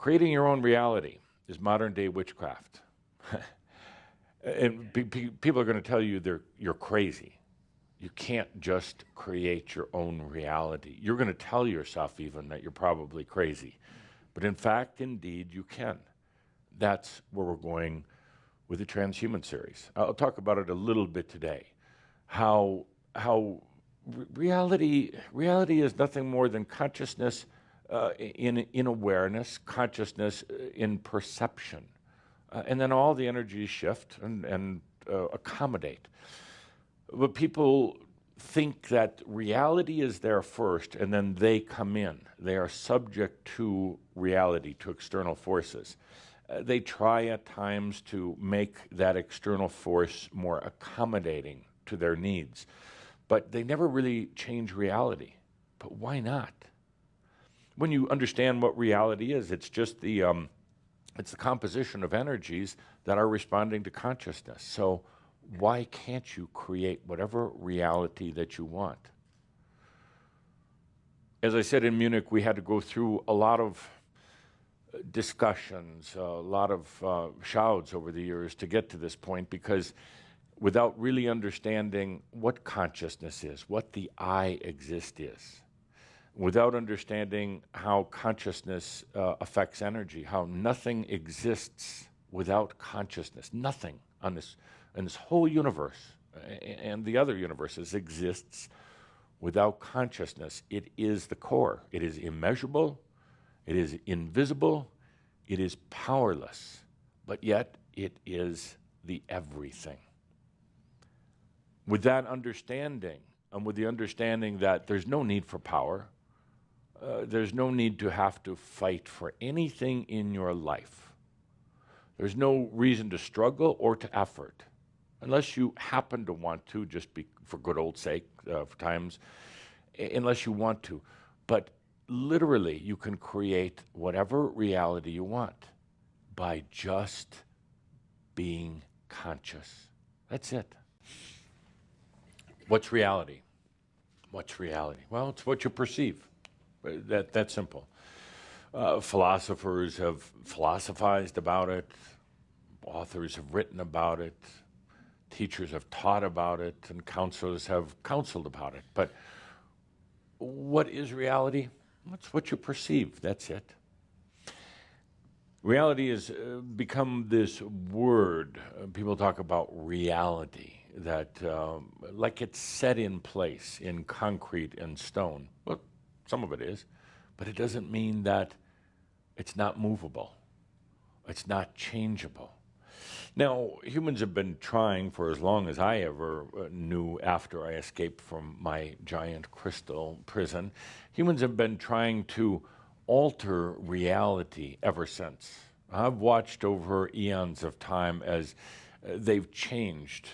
Creating your own reality is modern-day witchcraft. And people are going to tell you you're crazy. You can't just create your own reality. You're going to tell yourself even that you're probably crazy. But in fact, indeed, you can. That's where we're going with the transhuman series. I'll talk about it a little bit today. How reality is nothing more than consciousness in awareness, consciousness in perception. And then all the energies shift and accommodate. But people think that reality is there first and then they come in. They are subject to reality, to external forces. They try at times to make that external force more accommodating to their needs. But they never really change reality. But why not? When you understand what reality is, it's just it's the composition of energies that are responding to consciousness. So why can't you create whatever reality that you want? As I said in Munich, we had to go through a lot of discussions, a lot of shouts over the years to get to this point, because without really understanding what consciousness is, what the I exist is, without understanding how consciousness affects energy, how nothing exists without consciousness, nothing on this whole universe and the other universes exists without consciousness. It is the core. It is immeasurable. It is invisible. It is powerless. But yet it is the everything. With that understanding, and with the understanding that there's no need for power, there's no need to have to fight for anything in your life. There's no reason to struggle or to effort, unless you happen to want to, just for good old sake, for times, unless you want to. But literally, you can create whatever reality you want by just being conscious. That's it. What's reality? What's reality? Well, it's what you perceive. That's simple. Philosophers have philosophized about it. Authors have written about it. Teachers have taught about it, and counselors have counseled about it. But what is reality? It's what you perceive. That's it. Reality has become this word. People talk about reality, that like it's set in place in concrete and stone. Well, some of it is, but it doesn't mean that it's not movable. It's not changeable. Now, humans have been trying for as long as I ever knew after I escaped from my giant crystal prison. Humans have been trying to alter reality ever since. I've watched over eons of time as they've changed,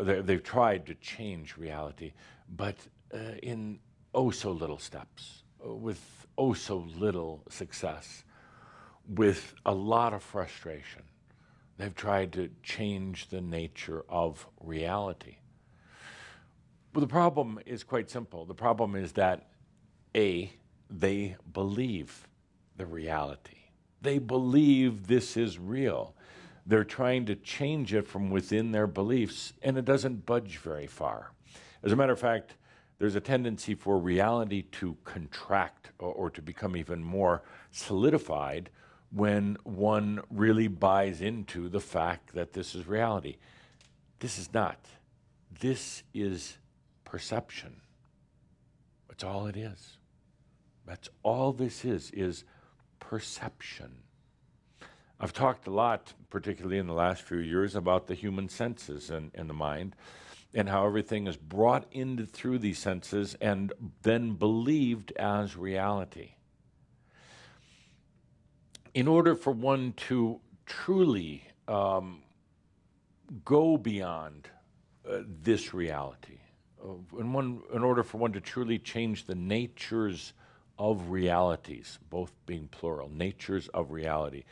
they've tried to change reality, but in oh so little steps, with oh so little success, with a lot of frustration. They've tried to change the nature of reality. Well, the problem is quite simple. The problem is that, A, they believe the reality. They believe this is real. They're trying to change it from within their beliefs, and it doesn't budge very far. As a matter of fact, there's a tendency for reality to contract or to become even more solidified when one really buys into the fact that this is reality. This is not. This is perception. That's all it is. That's all this is perception. I've talked a lot, particularly in the last few years, about the human senses and the mind, and how everything is brought in through these senses and then believed as reality. In order for one to truly go beyond this reality, in order for one to truly change the natures of realities, both being plural, natures of reality,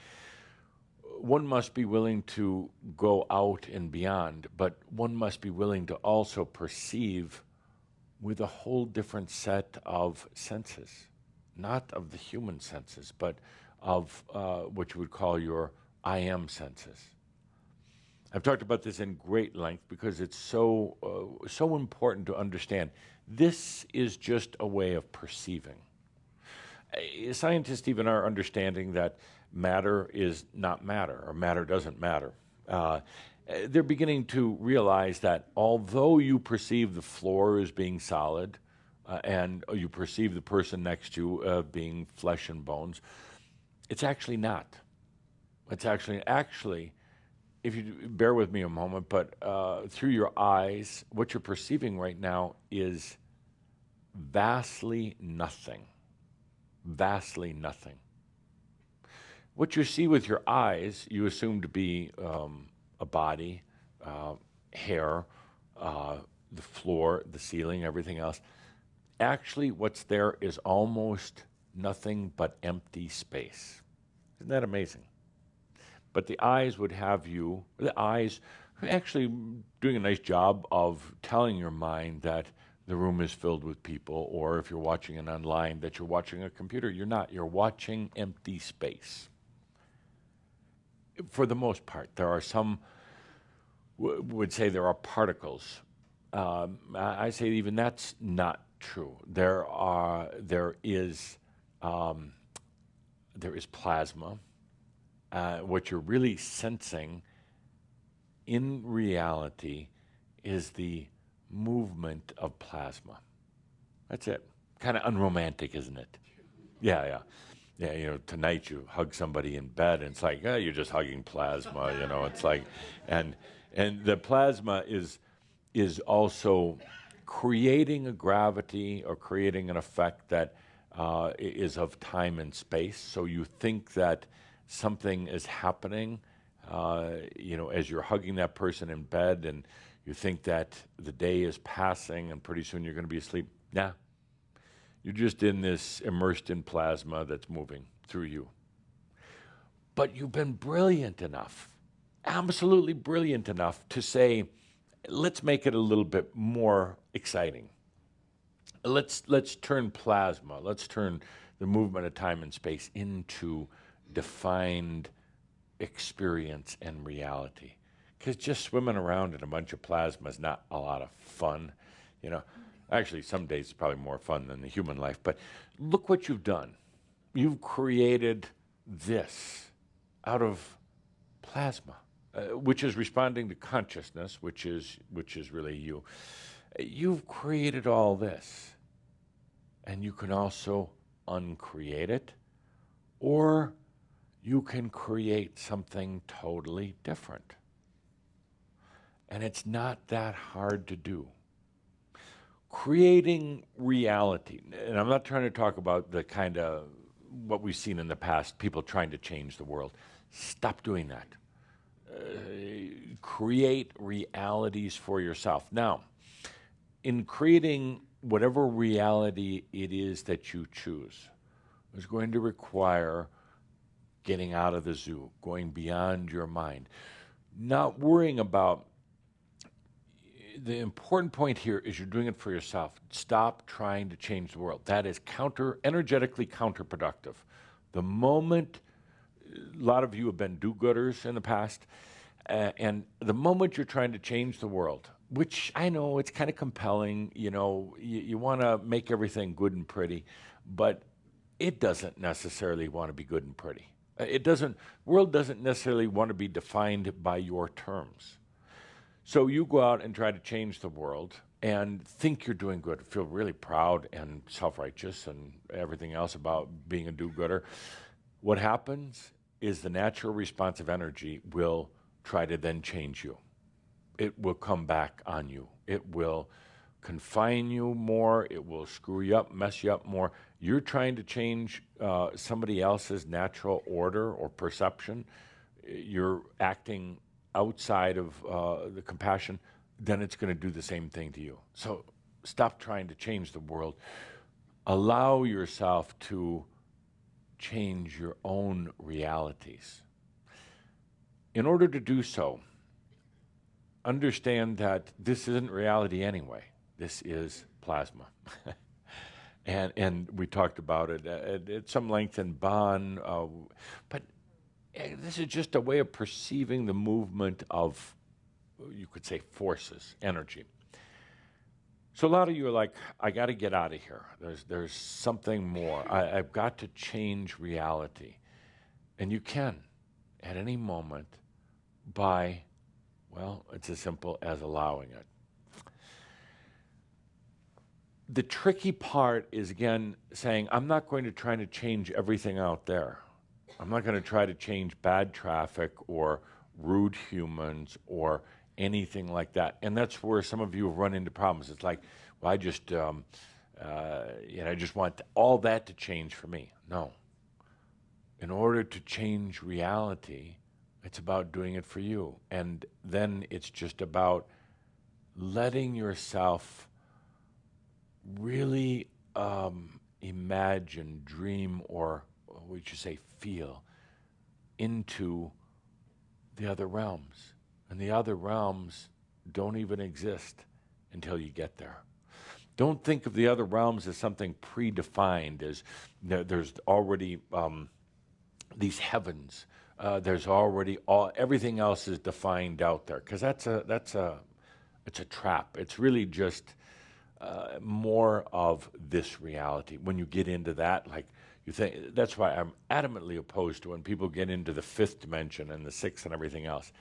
one must be willing to go out and beyond, but one must be willing to also perceive with a whole different set of senses, not of the human senses, but of what you would call your I am senses. I've talked about this in great length because it's so important to understand. This is just a way of perceiving. Scientists even are understanding that matter is not matter, or matter doesn't matter. They're beginning to realize that although you perceive the floor as being solid, and you perceive the person next to you being flesh and bones, it's actually not. It's actually, if you bear with me a moment, but through your eyes, what you're perceiving right now is vastly nothing. Vastly nothing. What you see with your eyes, you assume to be a body, hair, the floor, the ceiling, everything else. Actually, what's there is almost nothing but empty space. Isn't that amazing? But the eyes would have you, the eyes are actually doing a nice job of telling your mind that the room is filled with people, or if you're watching it online, that you're watching a computer. You're not. You're watching empty space. For the most part, there are some would say there are particles. I say even that's not true. There is plasma. What you're really sensing in reality is the movement of plasma. That's it. Kind of unromantic, isn't it? Yeah. Yeah, tonight you hug somebody in bed and it's like, yeah, you're just hugging plasma, it's like, and the plasma is also creating a gravity or creating an effect that is of time and space. So you think that something is happening, as you're hugging that person in bed, and you think that the day is passing and pretty soon you're going to be asleep. Nah, you're just in this immersed in plasma that's moving through you. But you've been brilliant enough, absolutely brilliant enough to say, let's make it a little bit more exciting. Let's turn plasma, let's turn the movement of time and space into defined experience and reality. Because just swimming around in a bunch of plasma is not a lot of fun. Actually, some days it's probably more fun than the human life. But look what you've done. You've created this out of plasma, which is responding to consciousness, which is really you. You've created all this, and you can also uncreate it, or you can create something totally different. And it's not that hard to do. Creating reality, and I'm not trying to talk about the kind of what we've seen in the past, people trying to change the world. Stop doing that. Create realities for yourself. Now, in creating whatever reality it is that you choose, is going to require getting out of the zoo, going beyond your mind, not worrying about. The important point here is you're doing it for yourself. Stop trying to change the world. That is energetically counterproductive. The moment, a lot of you have been do-gooders in the past, and the moment you're trying to change the world, which I know it's kind of compelling, you want to make everything good and pretty, but it doesn't necessarily want to be good and pretty. World doesn't necessarily want to be defined by your terms. So you go out and try to change the world and think you're doing good, feel really proud and self-righteous and everything else about being a do-gooder. What happens is the natural response of energy will try to then change you. It will come back on you. It will confine you more. It will screw you up, mess you up more. You're trying to change somebody else's natural order or perception. You're acting outside of the compassion, then it's going to do the same thing to you. So stop trying to change the world. Allow yourself to change your own realities. In order to do so, understand that this isn't reality anyway. This is plasma. And we talked about it at some length in Bonn, but this is just a way of perceiving the movement of, you could say, forces, energy. So a lot of you are like, I got to get out of here. There's something more. I've got to change reality. And you can, at any moment, by, well, it's as simple as allowing it. The tricky part is, again, saying, I'm not going to try to change everything out there. I'm not going to try to change bad traffic or rude humans or anything like that. And that's where some of you have run into problems. It's like, well, I just, I just want all that to change for me. No. In order to change reality, it's about doing it for you. And then it's just about letting yourself really imagine, dream, or what would you say, feel into the other realms. And the other realms don't even exist until you get there. Don't think of the other realms as something predefined, as there's already these heavens. There's already everything else is defined out there, because it's a trap. It's really just more of this reality. When you get into that, like you think, that's why I'm adamantly opposed to when people get into the fifth dimension and the sixth and everything else,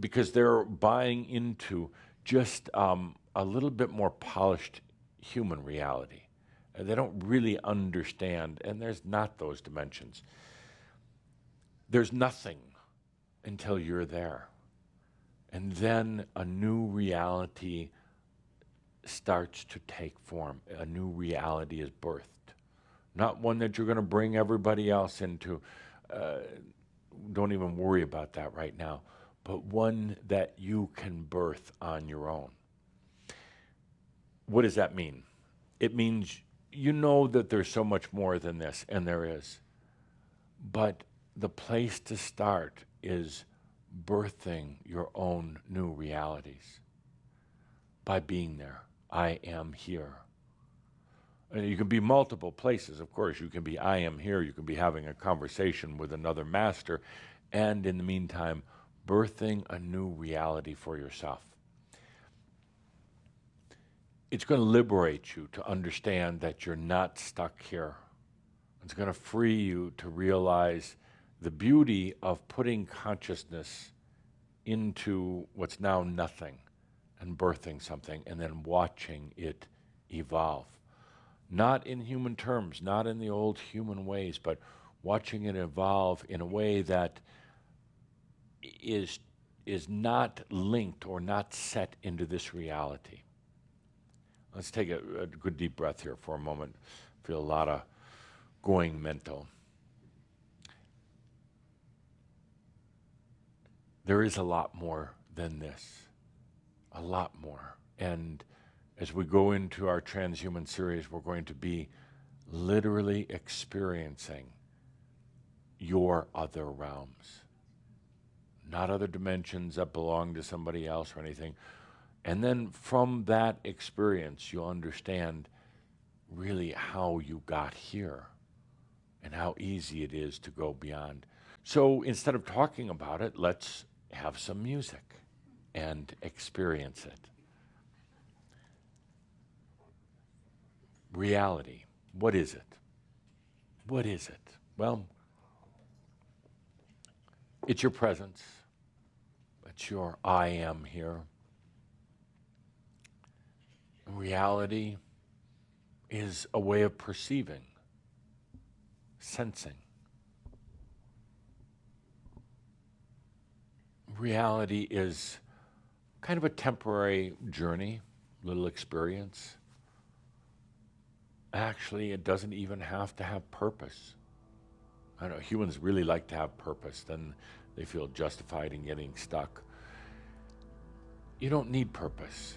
because they're buying into just a little bit more polished human reality. They don't really understand, and there's not those dimensions. There's nothing until you're there. And then a new reality starts to take form. A new reality is birthed. Not one that you're going to bring everybody else into. Don't even worry about that right now. But one that you can birth on your own. What does that mean? It means you know that there's so much more than this, and there is. But the place to start is birthing your own new realities by being there. I am here. And you can be multiple places, of course. You can be I am here. You can be having a conversation with another master. And in the meantime, birthing a new reality for yourself. It's going to liberate you to understand that you're not stuck here. It's going to free you to realize the beauty of putting consciousness into what's now nothing and birthing something and then watching it evolve. Not in human terms, not in the old human ways, but watching it evolve in a way that is not linked or not set into this reality. Let's take a good deep breath here for a moment. Feel a lot of going mental. There is a lot more than this. A lot more. And as we go into our transhuman series, we're going to be literally experiencing your other realms. Not other dimensions that belong to somebody else or anything. And then from that experience, you'll understand really how you got here and how easy it is to go beyond. So instead of talking about it, let's have some music and experience it. Reality. What is it? What is it? Well, it's your presence. It's your I am here. Reality is a way of perceiving, sensing. Reality is kind of a temporary journey, little experience. Actually, it doesn't even have to have purpose. I know humans really like to have purpose, then they feel justified in getting stuck. You don't need purpose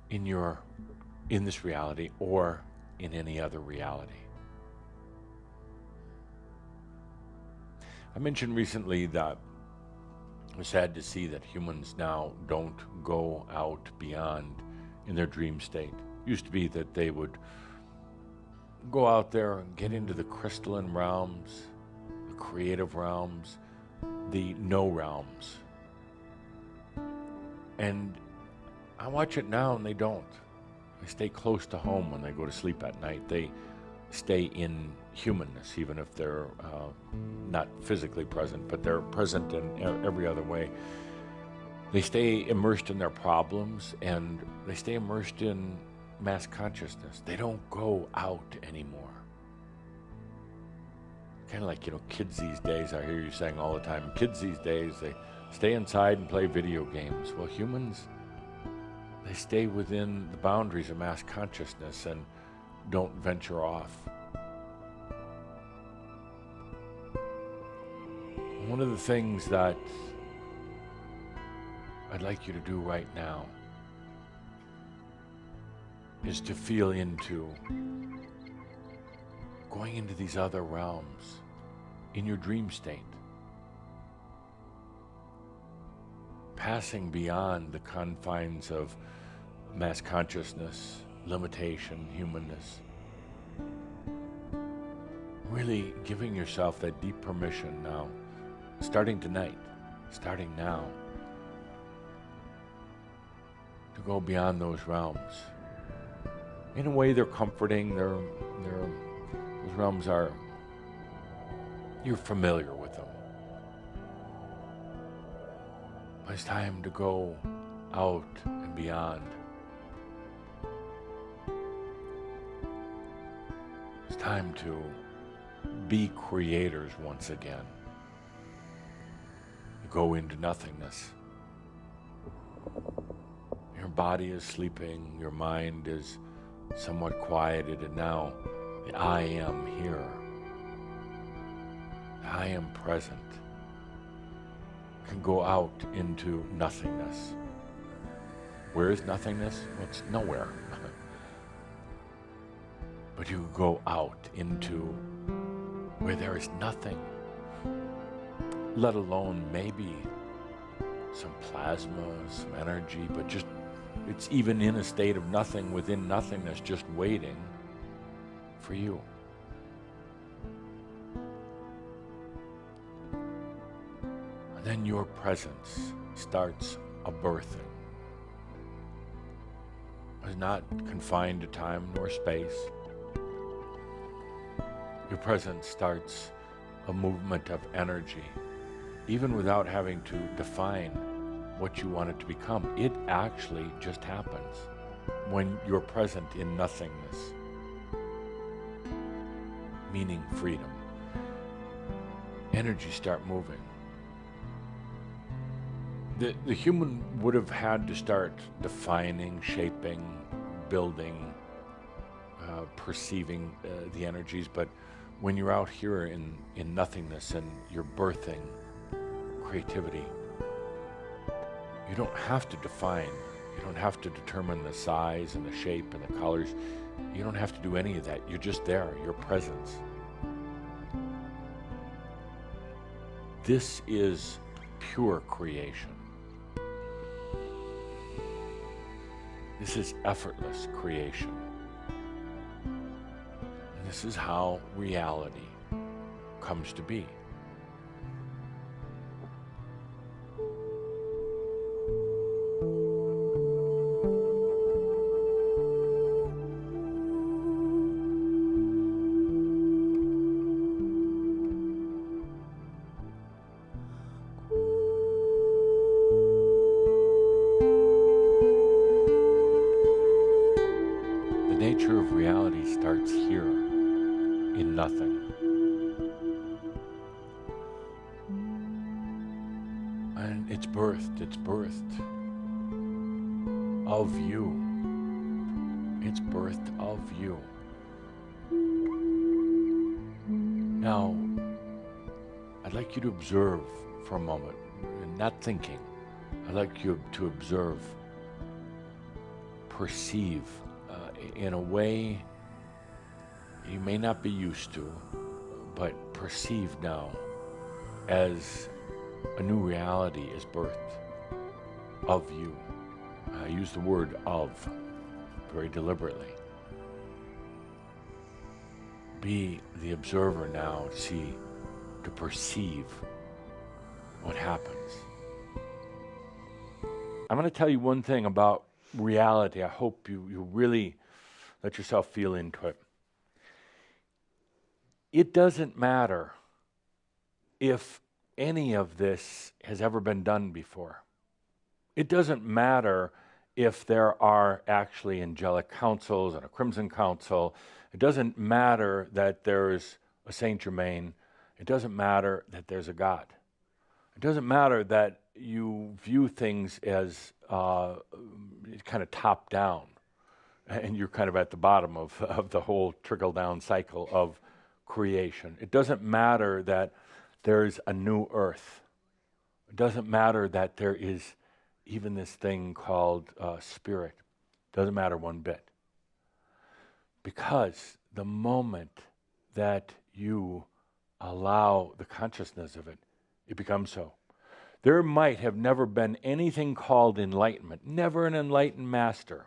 in this reality or in any other reality. I mentioned recently that I'm sad to see that humans now don't go out beyond in their dream state. It used to be that they would go out there and get into the crystalline realms, the creative realms, the no realms. And I watch it now and they don't. They stay close to home when they go to sleep at night. They stay in humanness, even if they're not physically present, but they're present in every other way. They stay immersed in their problems, and they stay immersed in mass consciousness. They don't go out anymore. Kind of like, kids these days, I hear you saying all the time, kids these days, they stay inside and play video games. Well, humans, they stay within the boundaries of mass consciousness and don't venture off. One of the things that I'd like you to do right now is to feel into going into these other realms in your dream state, passing beyond the confines of mass consciousness, limitation, humanness, really giving yourself that deep permission now, starting tonight, starting now, to go beyond those realms. In a way, they're comforting. Those realms are, you're familiar with them. But it's time to go out and beyond. It's time to be creators once again. Go into nothingness. Your body is sleeping, your mind is somewhat quieted, and now the I am here. I am present. Can go out into nothingness. Where is nothingness? Well, it's nowhere. But you go out into where there is nothing, let alone maybe some plasma, some energy, but just it's even in a state of nothing within nothingness, just waiting for you. And then your presence starts a birthing. It's not confined to time nor space. Your presence starts a movement of energy, even without having to define what you want it to become. It actually just happens when you're present in nothingness, meaning freedom. Energies start moving. The human would have had to start defining, shaping, building, perceiving the energies, but when you're out here in nothingness and you're birthing creativity, you don't have to define, you don't have to determine the size and the shape and the colors. You don't have to do any of that. You're just there, your presence. This is pure creation. This is effortless creation. And this is how reality comes to be. The nature of reality starts here, in nothing. And it's birthed of you. It's birthed of you. Now, I'd like you to observe for a moment, and not thinking. I'd like you to observe, perceive, in a way you may not be used to, but perceive now as a new reality is birthed of you. I use the word of very deliberately. Be the observer now, to perceive what happens. I'm going to tell you one thing about reality. I hope you really let yourself feel into it. It doesn't matter if any of this has ever been done before. It doesn't matter if there are actually angelic councils and a crimson council. It doesn't matter that there's a Saint Germain. It doesn't matter that there's a God. It doesn't matter that you view things as kind of top down, and you're kind of at the bottom of the whole trickle-down cycle of creation. It doesn't matter that there's a new earth. It doesn't matter that there is even this thing called spirit. Doesn't matter one bit. Because the moment that you allow the consciousness of it, it becomes so. There might have never been anything called enlightenment, never an enlightened master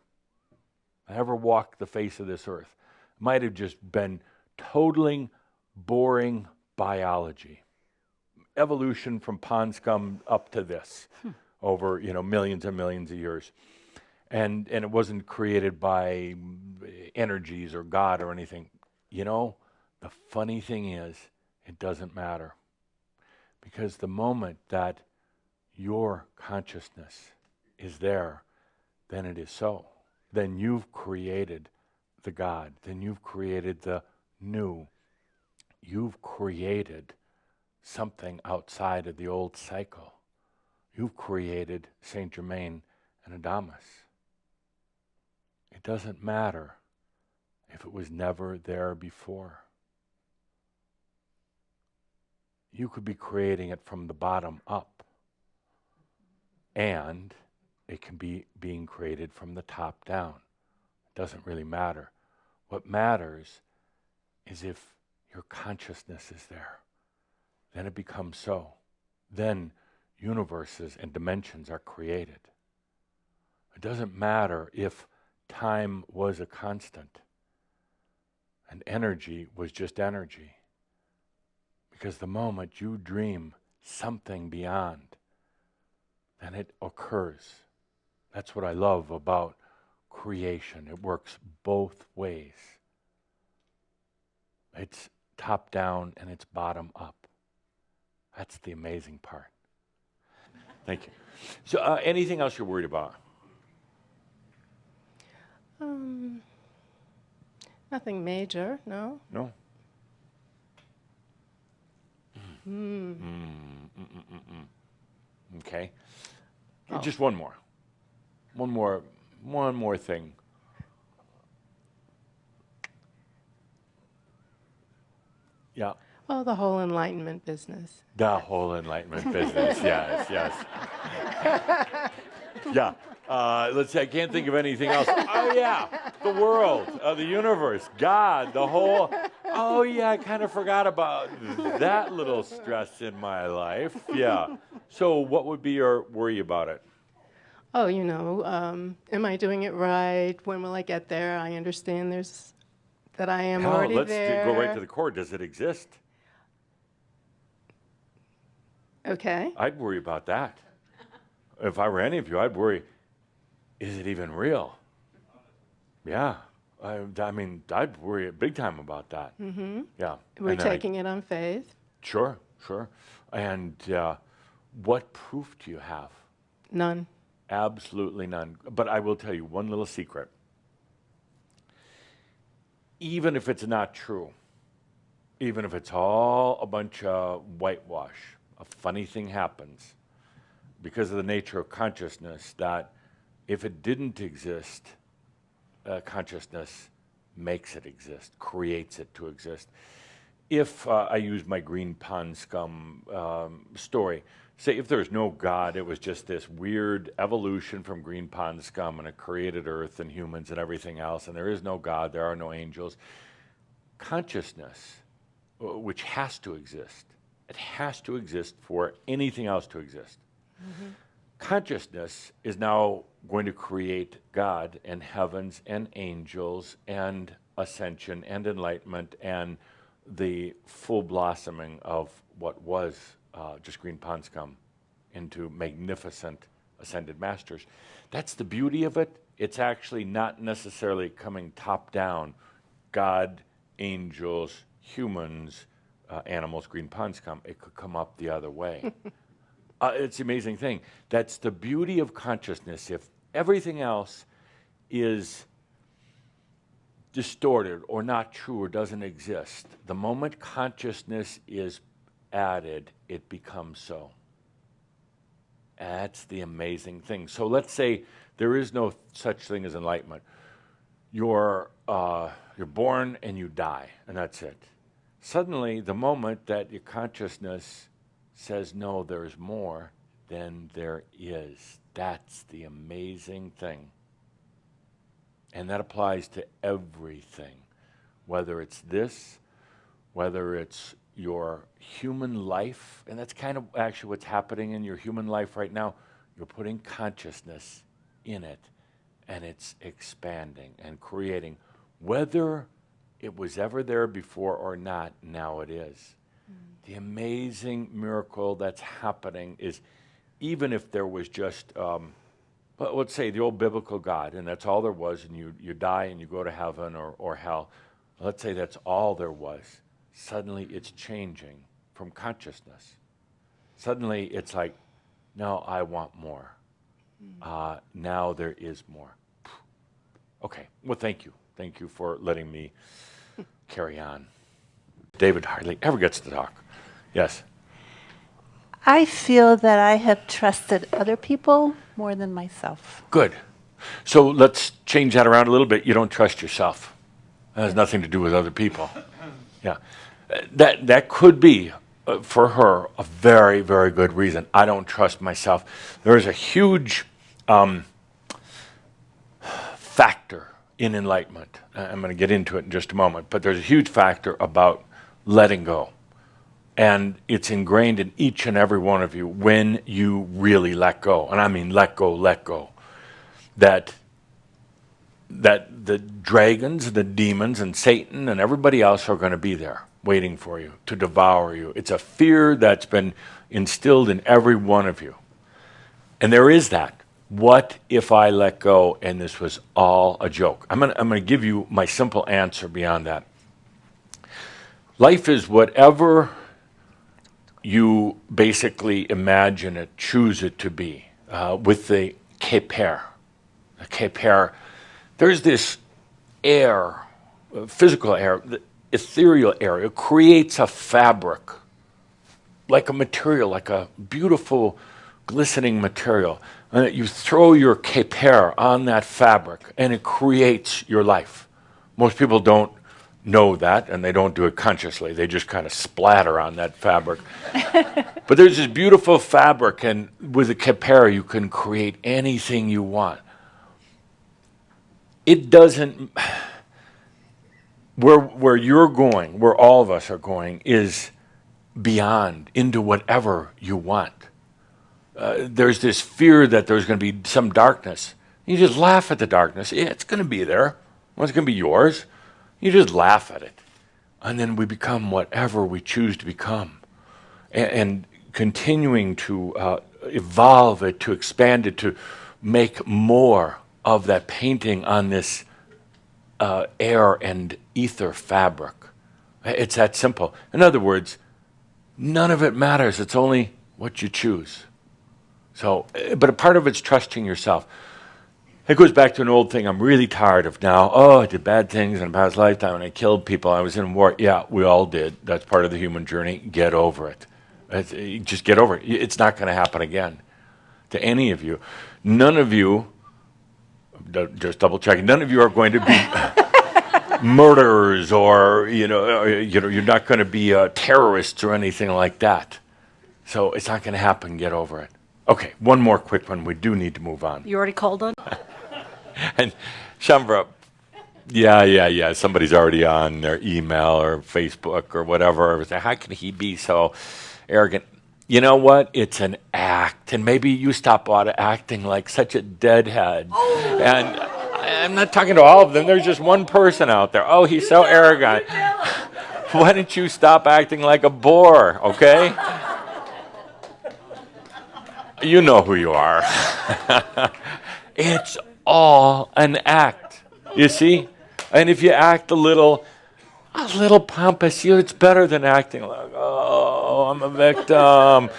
ever walked the face of this earth. Might have just been totally boring biology. Evolution from pond scum up to this over millions and millions of years. And it wasn't created by energies or God or anything. The funny thing is, it doesn't matter. Because the moment that your consciousness is there, then it is so. Then you've created the God. Then you've created the new. You've created something outside of the old cycle. You've created Saint Germain and Adamus. It doesn't matter if it was never there before. You could be creating it from the bottom up, and it can be being created from the top down. It doesn't really matter. What matters is if your consciousness is there. Then it becomes so. Then universes and dimensions are created. It doesn't matter if time was a constant and energy was just energy. Because the moment you dream something beyond, then it occurs. That's what I love about creation. It works both ways. It's top down and it's bottom up. That's the amazing part. Thank you. So anything else you're worried about? Nothing major, no. No? Okay. Oh. Just one more thing. Yeah. Oh, the whole enlightenment business. The whole enlightenment business. Yes. Yeah. Let's see, I can't think of anything else. Oh, yeah. The world, the universe, God, the whole. Oh, yeah, I kind of forgot about that little stress in my life. Yeah. So what would be your worry about it? Oh, am I doing it right? When will I get there? I understand that I am already there. Let's go right to the core. Does it exist? Okay. I'd worry about that. If I were any of you, I'd worry, is it even real? Yeah. I mean, I'd worry big time about that. Mm-hmm. Yeah. We're taking it on faith. Sure. And what proof do you have? None. Absolutely none. But I will tell you one little secret. Even if it's not true, even if it's all a bunch of whitewash, a funny thing happens because of the nature of consciousness that if it didn't exist, consciousness makes it exist, creates it to exist. If I use my green pond scum story, say if there's no God, it was just this weird evolution from green pond scum and it created Earth and humans and everything else, and there is no God, there are no angels. Consciousness, which has to exist, it has to exist for anything else to exist. Mm-hmm. Consciousness is now going to create God and heavens and angels and ascension and enlightenment and the full blossoming of what was just green pond scum into magnificent ascended masters. That's the beauty of it. It's actually not necessarily coming top down. God, angels, humans, animals, green pond scum. It could come up the other way. It's the amazing thing. That's the beauty of consciousness. If everything else is distorted or not true or doesn't exist, the moment consciousness is added, it becomes so. That's the amazing thing. So let's say there is no such thing as enlightenment. You're born and you die, and that's it. Suddenly, the moment that your consciousness says, no, there's more, then there is. That's the amazing thing. And that applies to everything, whether it's this, whether it's your human life, and that's kind of actually what's happening in your human life right now. You're putting consciousness in it, and it's expanding and creating. Whether it was ever there before or not, now it is. The amazing miracle that's happening is, even if there was just, let's say the old biblical God, and that's all there was, and you die and you go to heaven or hell, let's say that's all there was. Suddenly it's changing from consciousness. Suddenly it's like, no, I want more. Now there is more. Okay, well, thank you. Thank you for letting me carry on. David hardly ever gets to talk. Yes. I feel that I have trusted other people more than myself. Good. So let's change that around a little bit. You don't trust yourself. That has nothing to do with other people. Yeah. That could be, for her, a very, very good reason. I don't trust myself. There is a huge factor in enlightenment. I'm going to get into it in just a moment, but there's a huge factor about letting go. And it's ingrained in each and every one of you when you really let go. And I mean let go. That the dragons, the demons, and Satan and everybody else are going to be there waiting for you to devour you. It's a fear that's been instilled in every one of you. And there is that. What if I let go and this was all a joke? I'm going to give you my simple answer beyond that. Life is whatever you basically imagine it, choose it to be, with the KYPER. The KYPER, there's this air, physical air, the ethereal air. It creates a fabric, like a material, like a beautiful, glistening material. And you throw your KYPER on that fabric, and it creates your life. Most people don't know that, and they don't do it consciously. They just kind of splatter on that fabric. But there's this beautiful fabric, and with a KYPER, you can create anything you want. It doesn't... Where you're going, where all of us are going, is beyond, into whatever you want. There's this fear that there's going to be some darkness. You just laugh at the darkness. Yeah, it's going to be there. Well, it's going to be yours. You just laugh at it. And then we become whatever we choose to become. And continuing to evolve it, to expand it, to make more of that painting on this air and ether fabric. It's that simple. In other words, none of it matters. It's only what you choose. So, but a part of it's trusting yourself. It goes back to an old thing I'm really tired of now. Oh, I did bad things in a past lifetime and I killed people. I was in war. Yeah, we all did. That's part of the human journey. Get over it. Just get over it. It's not going to happen again to any of you. None of you, just double checking, none of you are going to be murderers or, you're not going to be terrorists or anything like that. So it's not going to happen. Get over it. Okay, one more quick one. We do need to move on. You already called on? And Shambra, yeah. Somebody's already on their email or Facebook or whatever. How can he be so arrogant? You know what? It's an act. And maybe you stop out of acting like such a deadhead. Oh. And I'm not talking to all of them. There's just one person out there. Oh, he's so arrogant. Why don't you stop acting like a bore, okay? You know who you are. It's all an act, you see? And if you act a little pompous, it's better than acting like, oh, I'm a victim.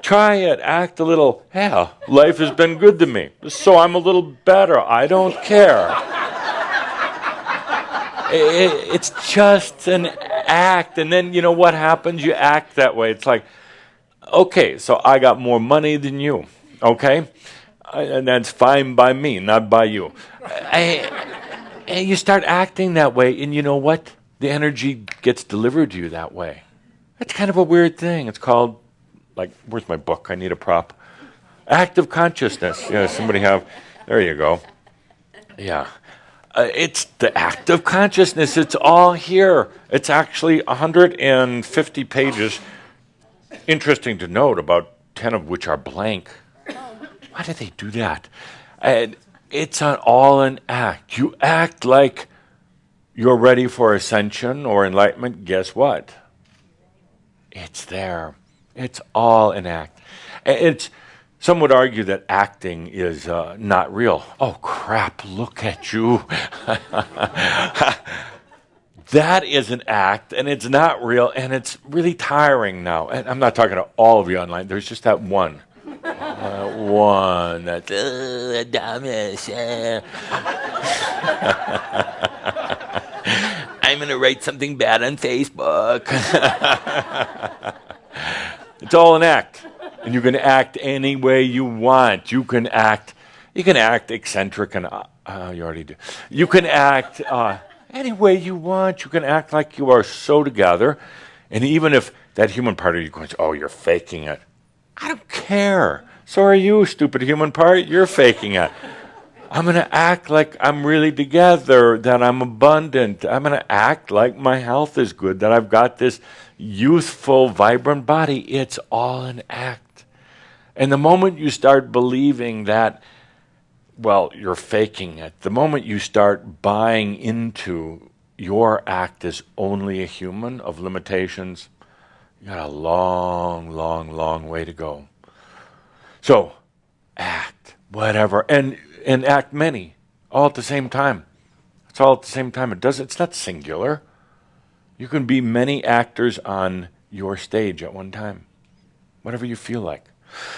Try it. Act a little, yeah, life has been good to me, so I'm a little better. I don't care. It's just an act. And then, you know what happens? You act that way. It's like, okay, so I got more money than you, okay? And that's fine by me, not by you. And you start acting that way, and you know what? The energy gets delivered to you that way. That's kind of a weird thing. It's called, like, where's my book? I need a prop. Active consciousness. Yeah, somebody have, there you go. Yeah. It's the act of consciousness. It's all here. It's actually 150 pages. Interesting to note, about 10 of which are blank. Why do they do that? And it's all an act. You act like you're ready for ascension or enlightenment. Guess what? It's there. It's all an act. Some would argue that acting is not real. Oh, crap, look at you. That is an act, and it's not real, and it's really tiring now. And I'm not talking to all of you online. There's just that one. One that's Adamus. I'm going to write something bad on Facebook. It's all an act. And you can act any way you want. You can act eccentric, and you already do. You can act any way you want. You can act like you are so together. And even if that human part of you goes, oh, you're faking it. I don't care. So are you, stupid human part. You're faking it. I'm going to act like I'm really together, that I'm abundant. I'm going to act like my health is good, that I've got this youthful, vibrant body. It's all an act. And the moment you start believing that, well, you're faking it, the moment you start buying into your act as only a human of limitations, you got a long, long, long way to go. So, act, whatever, and act many, all at the same time. It's all at the same time. It's not singular. You can be many actors on your stage at one time, whatever you feel like.